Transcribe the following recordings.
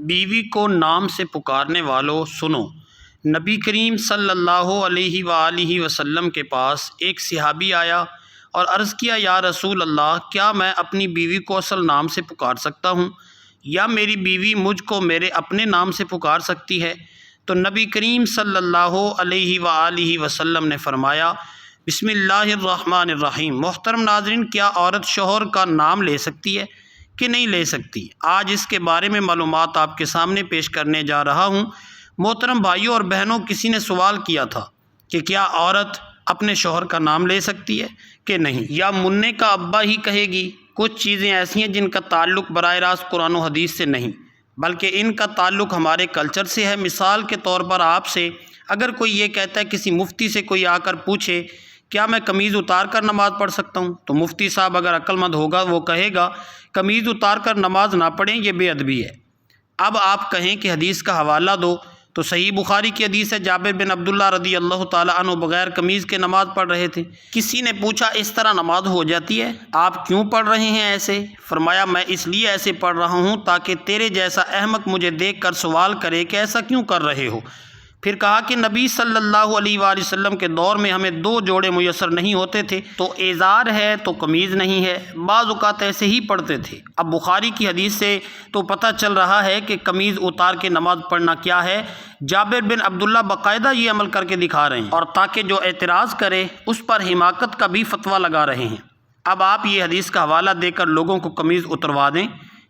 بیوی کو نام سے پکارنے والوں سنو۔ نبی کریم صلی اللہ علیہ وآلہ وسلم کے پاس ایک صحابی آیا اور عرض کیا، یا رسول اللہ، کیا میں اپنی بیوی کو اصل نام سے پکار سکتا ہوں یا میری بیوی مجھ کو میرے اپنے نام سے پکار سکتی ہے؟ تو نبی کریم صلی اللہ علیہ وآلہ وسلم نے فرمایا، بسم اللہ الرحمن الرحیم۔ محترم ناظرین، کیا عورت شوہر کا نام لے سکتی ہے کہ نہیں لے سکتی؟ آج اس کے بارے میں معلومات آپ کے سامنے پیش کرنے جا رہا ہوں۔ محترم بھائیوں اور بہنوں، کسی نے سوال کیا تھا کہ کیا عورت اپنے شوہر کا نام لے سکتی ہے کہ نہیں، یا منع کا ابا ہی کہے گی؟ کچھ چیزیں ایسی ہیں جن کا تعلق براہ راست قرآن و حدیث سے نہیں، بلکہ ان کا تعلق ہمارے کلچر سے ہے۔ مثال کے طور پر آپ سے اگر کوئی یہ کہتا ہے، کسی مفتی سے کوئی آ کر پوچھے کیا میں قمیض اتار کر نماز پڑھ سکتا ہوں، تو مفتی صاحب اگر عقل مند ہوگا وہ کہے گا قمیض اتار کر نماز نہ پڑھیں، یہ بے ادبی ہے۔ اب آپ کہیں کہ حدیث کا حوالہ دو، تو صحیح بخاری کی حدیث ہے، جابر بن عبداللہ رضی اللہ تعالیٰ عنہ بغیر قمیض کے نماز پڑھ رہے تھے۔ کسی نے پوچھا اس طرح نماز ہو جاتی ہے، آپ کیوں پڑھ رہے ہیں ایسے؟ فرمایا، میں اس لیے ایسے پڑھ رہا ہوں تاکہ تیرے جیسا احمق مجھے دیکھ کر سوال کرے کہ ایسا کیوں کر رہے ہو۔ پھر کہا کہ نبی صلی اللہ علیہ وآلہ وسلم کے دور میں ہمیں دو جوڑے میسر نہیں ہوتے تھے، تو ازار ہے تو قمیض نہیں ہے، بعض اوقات ایسے ہی پڑھتے تھے۔ اب بخاری کی حدیث سے تو پتہ چل رہا ہے کہ قمیض اتار کے نماز پڑھنا کیا ہے۔ جابر بن عبداللہ باقاعدہ یہ عمل کر کے دکھا رہے ہیں، اور تاکہ جو اعتراض کرے اس پر حماقت کا بھی فتویٰ لگا رہے ہیں۔ اب آپ یہ حدیث کا حوالہ دے کر لوگوں کو قمیض اتروا دیں،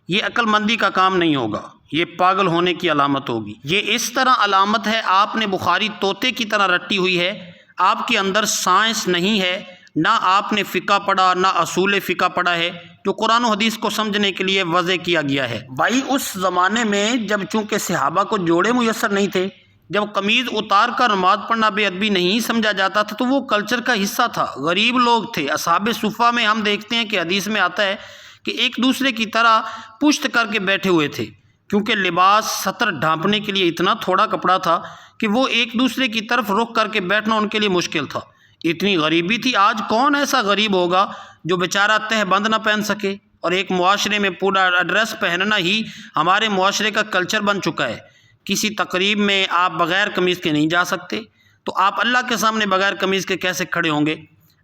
یہ عقل مندی کا کام نہیں ہوگا، یہ پاگل ہونے کی علامت ہوگی۔ یہ اس طرح علامت ہے، آپ نے بخاری طوطے کی طرح رٹی ہوئی ہے، آپ کے اندر سائنس نہیں ہے، نہ آپ نے فقہ پڑھا نہ اصول فقہ پڑھا ہے جو قرآن و حدیث کو سمجھنے کے لیے وضع کیا گیا ہے۔ بھائی اس زمانے میں جب چونکہ صحابہ کو جوڑے میسر نہیں تھے، جب قمیض اتار کر نماز پڑھنا بے ادبی نہیں سمجھا جاتا تھا، تو وہ کلچر کا حصہ تھا، غریب لوگ تھے۔ اصحاب صفہ میں ہم دیکھتے ہیں کہ حدیث میں آتا ہے کہ ایک دوسرے کی طرح پشت کر کے بیٹھے ہوئے تھے، کیونکہ لباس سطر ڈھانپنے کے لیے اتنا تھوڑا کپڑا تھا کہ وہ ایک دوسرے کی طرف رخ کر کے بیٹھنا ان کے لیے مشکل تھا، اتنی غریبی تھی۔ آج کون ایسا غریب ہوگا جو بیچارہ تہ بند نہ پہن سکے؟ اور ایک معاشرے میں پورا ڈریس پہننا ہی ہمارے معاشرے کا کلچر بن چکا ہے۔ کسی تقریب میں آپ بغیر قمیض کے نہیں جا سکتے، تو آپ اللہ کے سامنے بغیر قمیض کے کیسے کھڑے ہوں گے؟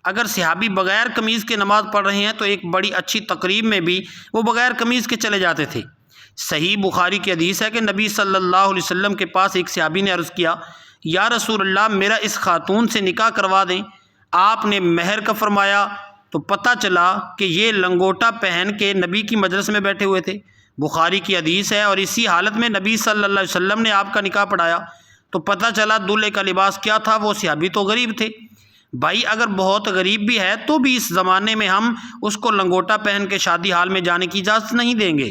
اگر صحابی بغیر قمیض کے نماز پڑھ رہے ہیں تو ایک بڑی اچھی تقریب میں بھی وہ بغیر قمیض کے چلے جاتے تھے۔ صحیح بخاری کی حدیث ہے کہ نبی صلی اللہ علیہ وسلم کے پاس ایک صحابی نے عرض کیا، یا رسول اللہ، میرا اس خاتون سے نکاح کروا دیں۔ آپ نے مہر کا فرمایا تو پتہ چلا کہ یہ لنگوٹا پہن کے نبی کی مجلس میں بیٹھے ہوئے تھے، بخاری کی حدیث ہے، اور اسی حالت میں نبی صلی اللہ علیہ وسلم نے آپ کا نکاح پڑھایا، تو پتہ چلا دولہے کا لباس کیا تھا، وہ صحابی تو غریب تھے۔ بھائی اگر بہت غریب بھی ہے تو بھی اس زمانے میں ہم اس کو لنگوٹا پہن کے شادی حال میں جانے کی اجازت نہیں دیں گے،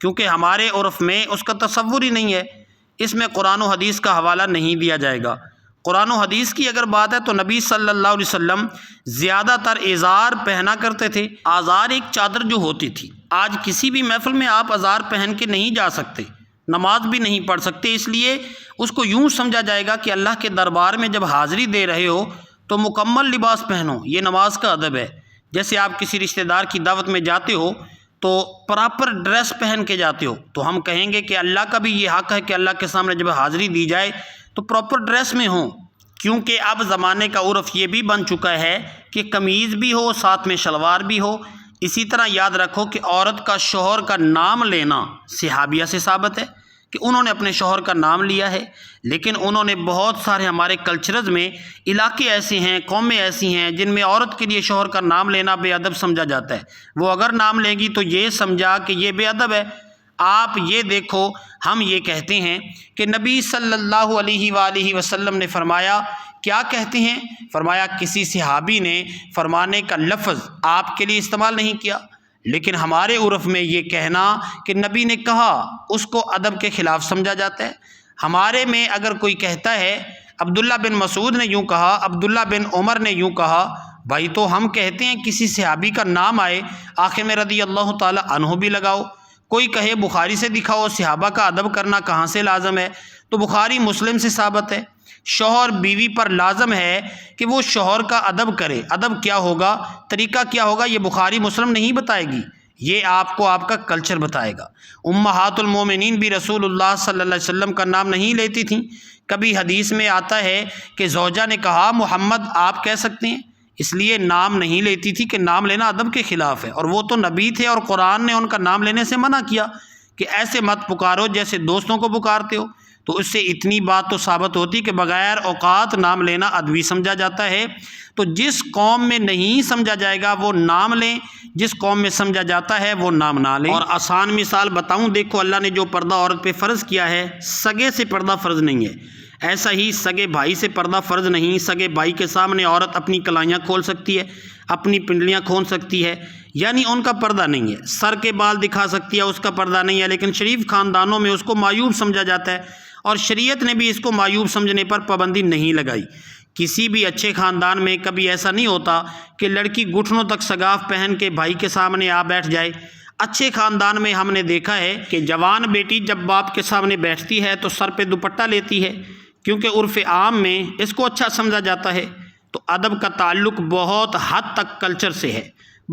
کیونکہ ہمارے عرف میں اس کا تصور ہی نہیں ہے۔ اس میں قرآن و حدیث کا حوالہ نہیں دیا جائے گا۔ قرآن و حدیث کی اگر بات ہے تو نبی صلی اللہ علیہ وسلم زیادہ تر ازار پہنا کرتے تھے۔ ازار ایک چادر جو ہوتی تھی، آج کسی بھی محفل میں آپ ازار پہن کے نہیں جا سکتے، نماز بھی نہیں پڑھ سکتے، اس لیے اس کو یوں سمجھا جائے گا کہ اللہ کے دربار میں جب حاضری دے رہے ہو تو مکمل لباس پہنو، یہ نماز کا ادب ہے۔ جیسے آپ کسی رشتہ دار کی دعوت میں جاتے ہو تو پراپر ڈریس پہن کے جاتے ہو، تو ہم کہیں گے کہ اللہ کا بھی یہ حق ہے کہ اللہ کے سامنے جب حاضری دی جائے تو پراپر ڈریس میں ہوں، کیونکہ اب زمانے کا عرف یہ بھی بن چکا ہے کہ قمیض بھی ہو ساتھ میں شلوار بھی ہو۔ اسی طرح یاد رکھو کہ عورت کا شوہر کا نام لینا صحابیہ سے ثابت ہے کہ انہوں نے اپنے شوہر کا نام لیا ہے، لیکن انہوں نے بہت سارے ہمارے کلچرز میں علاقے ایسے ہیں، قومیں ایسی ہیں جن میں عورت کے لیے شوہر کا نام لینا بے ادب سمجھا جاتا ہے۔ وہ اگر نام لے گی تو یہ سمجھا کہ یہ بے ادب ہے۔ آپ یہ دیکھو، ہم یہ کہتے ہیں کہ نبی صلی اللہ علیہ وآلہ وسلم نے فرمایا، کیا کہتے ہیں؟ فرمایا کسی صحابی نے فرمانے کا لفظ آپ کے لیے استعمال نہیں کیا، لیکن ہمارے عرف میں یہ کہنا کہ نبی نے کہا اس کو ادب کے خلاف سمجھا جاتا ہے۔ ہمارے میں اگر کوئی کہتا ہے عبداللہ بن مسعود نے یوں کہا، عبداللہ بن عمر نے یوں کہا، بھائی تو ہم کہتے ہیں کسی صحابی کا نام آئے آخر میں رضی اللہ تعالی عنہ بھی لگاؤ۔ کوئی کہے بخاری سے دکھاؤ صحابہ کا ادب کرنا کہاں سے لازم ہے، تو بخاری مسلم سے ثابت ہے۔ شوہر بیوی پر لازم ہے کہ وہ شوہر کا ادب کرے۔ ادب کیا ہوگا، طریقہ کیا ہوگا، یہ بخاری مسلم نہیں بتائے گی، یہ آپ کو آپ کا کلچر بتائے گا۔ امہات المومنین بھی رسول اللہ صلی اللہ علیہ وسلم کا نام نہیں لیتی تھیں۔ کبھی حدیث میں آتا ہے کہ زوجہ نے کہا محمد آپ کہہ سکتے ہیں، اس لیے نام نہیں لیتی تھی کہ نام لینا ادب کے خلاف ہے، اور وہ تو نبی تھے اور قرآن نے ان کا نام لینے سے منع کیا کہ ایسے مت پکارو جیسے دوستوں کو پکارتے ہو۔ تو اس سے اتنی بات تو ثابت ہوتی کہ بغیر اوقات نام لینا ادبی سمجھا جاتا ہے۔ تو جس قوم میں نہیں سمجھا جائے گا وہ نام لیں، جس قوم میں سمجھا جاتا ہے وہ نام نہ لیں۔ اور آسان مثال بتاؤں، دیکھو اللہ نے جو پردہ عورت پہ فرض کیا ہے، سگے سے پردہ فرض نہیں ہے، ایسا ہی سگے بھائی سے پردہ فرض نہیں۔ سگے بھائی کے سامنے عورت اپنی کلائیاں کھول سکتی ہے، اپنی پنڈلیاں کھول سکتی ہے، یعنی ان کا پردہ نہیں ہے۔ سر کے بال دکھا سکتی ہے، اس کا پردہ نہیں ہے، لیکن شریف خاندانوں میں اس کو معیوب سمجھا جاتا ہے، اور شریعت نے بھی اس کو معیوب سمجھنے پر پابندی نہیں لگائی۔ کسی بھی اچھے خاندان میں کبھی ایسا نہیں ہوتا کہ لڑکی گھٹنوں تک سگاف پہن کے بھائی کے سامنے آ بیٹھ جائے۔ اچھے خاندان میں ہم نے دیکھا ہے کہ جوان بیٹی جب باپ کے سامنے بیٹھتی ہے تو سر پہ دوپٹہ لیتی ہے، کیونکہ عرف عام میں اس کو اچھا سمجھا جاتا ہے۔ تو ادب کا تعلق بہت حد تک کلچر سے ہے،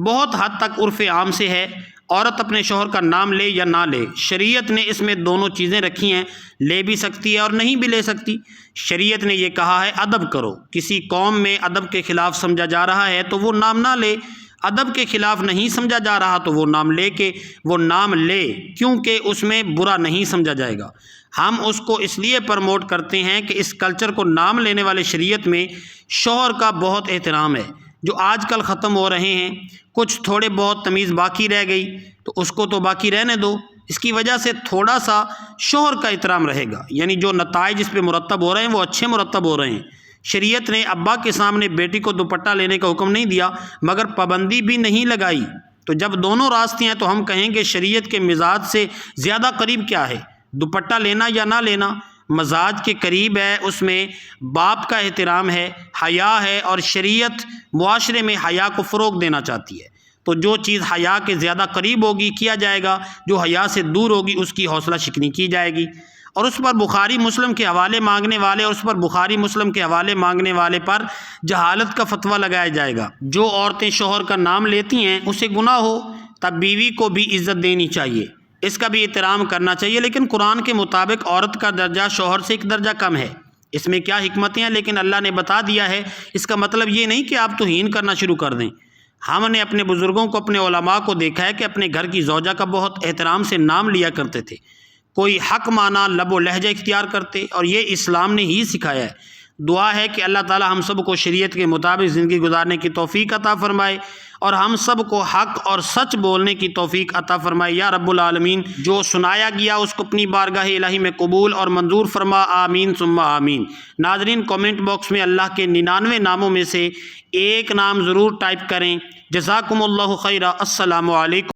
بہت حد تک عرف عام سے ہے۔ عورت اپنے شوہر کا نام لے یا نہ لے، شریعت نے اس میں دونوں چیزیں رکھی ہیں، لے بھی سکتی ہے اور نہیں بھی لے سکتی۔ شریعت نے یہ کہا ہے ادب کرو، کسی قوم میں ادب کے خلاف سمجھا جا رہا ہے تو وہ نام نہ لے، ادب کے خلاف نہیں سمجھا جا رہا تو وہ نام لے کے وہ نام لے، کیونکہ اس میں برا نہیں سمجھا جائے گا۔ ہم اس کو اس لیے پرموٹ کرتے ہیں کہ اس کلچر کو نام لینے والے شریعت میں شوہر کا بہت احترام ہے، جو آج کل ختم ہو رہے ہیں۔ کچھ تھوڑے بہت تمیز باقی رہ گئی تو اس کو تو باقی رہنے دو، اس کی وجہ سے تھوڑا سا شوہر کا احترام رہے گا، یعنی جو نتائج اس پہ مرتب ہو رہے ہیں وہ اچھے مرتب ہو رہے ہیں۔ شریعت نے ابا کے سامنے بیٹی کو دوپٹہ لینے کا حکم نہیں دیا، مگر پابندی بھی نہیں لگائی۔ تو جب دونوں راستے ہیں تو ہم کہیں گے شریعت کے مزاج سے زیادہ قریب کیا ہے، دوپٹہ لینا یا نہ لینا؟ مزاج کے قریب ہے، اس میں باپ کا احترام ہے، حیا ہے، اور شریعت معاشرے میں حیا کو فروغ دینا چاہتی ہے۔ تو جو چیز حیا کے زیادہ قریب ہوگی کیا جائے گا، جو حیا سے دور ہوگی اس کی حوصلہ شکنی کی جائے گی، اور اس پر بخاری مسلم کے حوالے مانگنے والے اور اس پر بخاری مسلم کے حوالے مانگنے والے پر جہالت کا فتویٰ لگایا جائے گا۔ جو عورتیں شوہر کا نام لیتی ہیں اسے گناہ ہو، تب بیوی کو بھی عزت دینی چاہیے، اس کا بھی احترام کرنا چاہیے، لیکن قرآن کے مطابق عورت کا درجہ شوہر سے ایک درجہ کم ہے۔ اس میں کیا حکمتیں ہیں، لیکن اللہ نے بتا دیا ہے۔ اس کا مطلب یہ نہیں کہ آپ توہین کرنا شروع کر دیں۔ ہم نے اپنے بزرگوں کو، اپنے علماء کو دیکھا ہے کہ اپنے گھر کی زوجہ کا بہت احترام سے نام لیا کرتے تھے، کوئی حق مانا لب و لہجہ اختیار کرتے، اور یہ اسلام نے ہی سکھایا ہے۔ دعا ہے کہ اللہ تعالی ہم سب کو شریعت کے مطابق زندگی گزارنے کی توفیق عطا فرمائے، اور ہم سب کو حق اور سچ بولنے کی توفیق عطا فرمائے یا رب العالمین۔ جو سنایا گیا اس کو اپنی بارگاہ الہی میں قبول اور منظور فرما، آمین ثم آمین۔ ناظرین، کومنٹ باکس میں اللہ کے 99 ناموں میں سے ایک نام ضرور ٹائپ کریں۔ جزاکم اللہ خیرہ۔ السلام علیکم۔